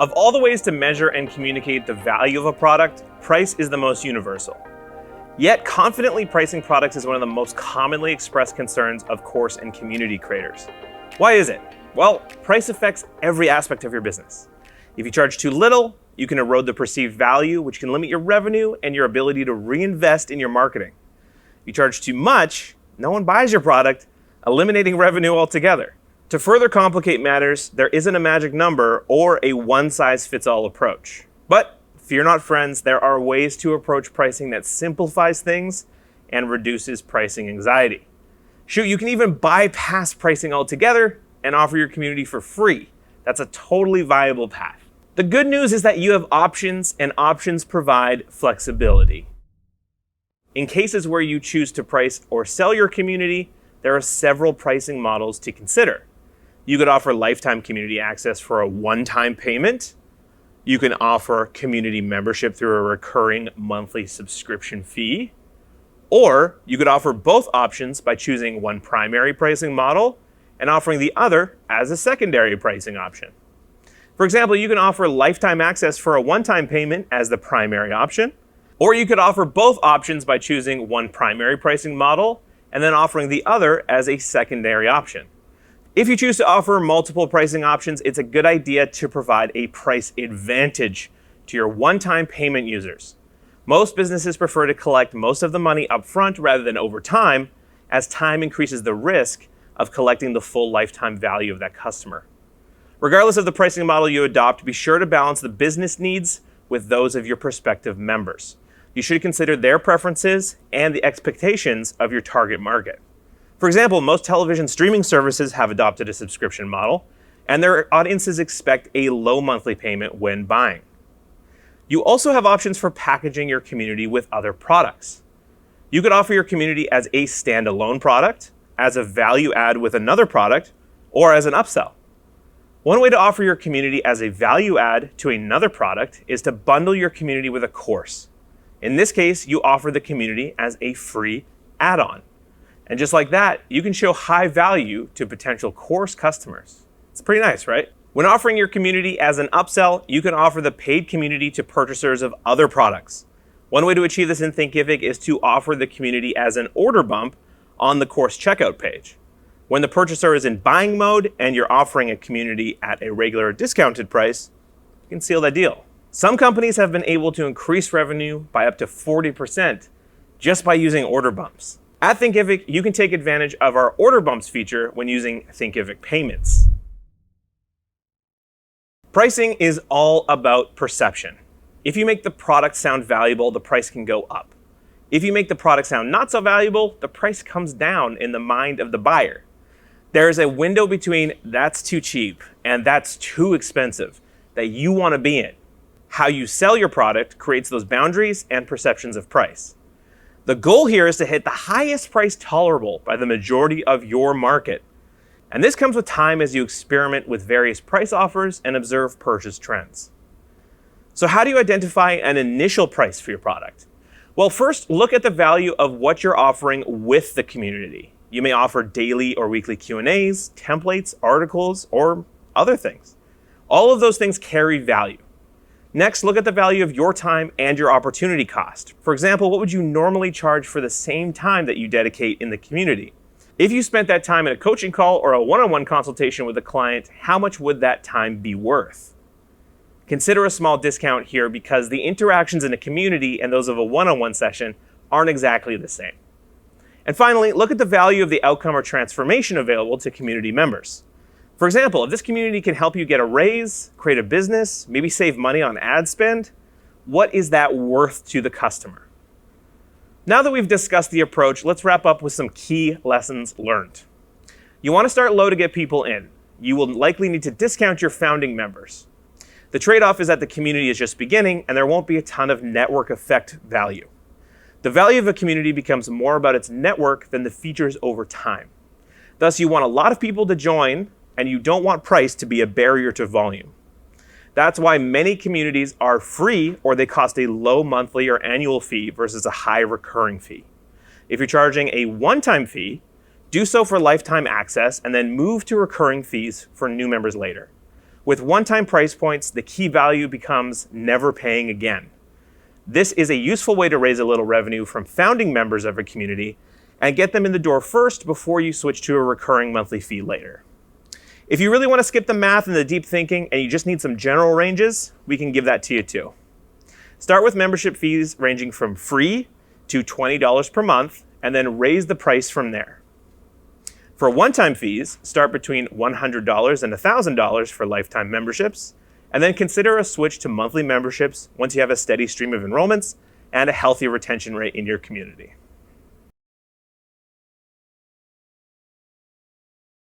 Of all the ways to measure and communicate the value of a product, price is the most universal. Yet, confidently pricing products is one of the most commonly expressed concerns of course and community creators. Why is it? Well, price affects every aspect of your business. If you charge too little, you can erode the perceived value, which can limit your revenue and your ability to reinvest in your marketing. If you charge too much, no one buys your product, eliminating revenue altogether. To further complicate matters, there isn't a magic number or a one-size-fits-all approach. But fear not, friends, there are ways to approach pricing that simplifies things and reduces pricing anxiety. Shoot, you can even bypass pricing altogether and offer your community for free. That's a totally viable path. The good news is that you have options, and options provide flexibility. In cases where you choose to price or sell your community, there are several pricing models to consider. You could offer lifetime community access for a one-time payment. You can offer community membership through a recurring monthly subscription fee. Or you could offer both options by choosing one primary pricing model and offering the other as a secondary pricing option. For example, you can offer lifetime access for a one-time payment as the primary option, or you could offer both options by choosing one primary pricing model and then offering the other as a secondary option. If you choose to offer multiple pricing options, it's a good idea to provide a price advantage to your one-time payment users. Most businesses prefer to collect most of the money upfront rather than over time, as time increases the risk of collecting the full lifetime value of that customer. Regardless of the pricing model you adopt, be sure to balance the business needs with those of your prospective members. You should consider their preferences and the expectations of your target market. For example, most television streaming services have adopted a subscription model, and their audiences expect a low monthly payment when buying. You also have options for packaging your community with other products. You could offer your community as a standalone product, as a value add with another product, or as an upsell. One way to offer your community as a value add to another product is to bundle your community with a course. In this case, you offer the community as a free add-on. And just like that, you can show high value to potential course customers. It's pretty nice, right? When offering your community as an upsell, you can offer the paid community to purchasers of other products. One way to achieve this in Thinkific is to offer the community as an order bump on the course checkout page. When the purchaser is in buying mode and you're offering a community at a regular discounted price, you can seal that deal. Some companies have been able to increase revenue by up to 40% just by using order bumps. At Thinkific, you can take advantage of our order bumps feature when using Thinkific payments. Pricing is all about perception. If you make the product sound valuable, the price can go up. If you make the product sound not so valuable, the price comes down in the mind of the buyer. There is a window between that's too cheap and that's too expensive that you want to be in. How you sell your product creates those boundaries and perceptions of price. The goal here is to hit the highest price tolerable by the majority of your market. And this comes with time as you experiment with various price offers and observe purchase trends. So how do you identify an initial price for your product? Well, first, look at the value of what you're offering with the community. You may offer daily or weekly Q&As, templates, articles, or other things. All of those things carry value. Next, look at the value of your time and your opportunity cost. For example, what would you normally charge for the same time that you dedicate in the community? If you spent that time in a coaching call or a one-on-one consultation with a client, how much would that time be worth? Consider a small discount here because the interactions in a community and those of a one-on-one session aren't exactly the same. And finally, look at the value of the outcome or transformation available to community members. For example, if this community can help you get a raise, create a business, maybe save money on ad spend, what is that worth to the customer? Now that we've discussed the approach, let's wrap up with some key lessons learned. You want to start low to get people in. You will likely need to discount your founding members. The trade-off is that the community is just beginning and there won't be a ton of network effect value. The value of a community becomes more about its network than the features over time. Thus, you want a lot of people to join, and you don't want price to be a barrier to volume. That's why many communities are free or they cost a low monthly or annual fee versus a high recurring fee. If you're charging a one-time fee, do so for lifetime access and then move to recurring fees for new members later. With one-time price points, the key value becomes never paying again. This is a useful way to raise a little revenue from founding members of a community and get them in the door first before you switch to a recurring monthly fee later. If you really want to skip the math and the deep thinking and you just need some general ranges, we can give that to you too. Start with membership fees ranging from free to $20 per month, and then raise the price from there. For one-time fees, start between $100 and $1,000 for lifetime memberships, and then consider a switch to monthly memberships once you have a steady stream of enrollments and a healthy retention rate in your community.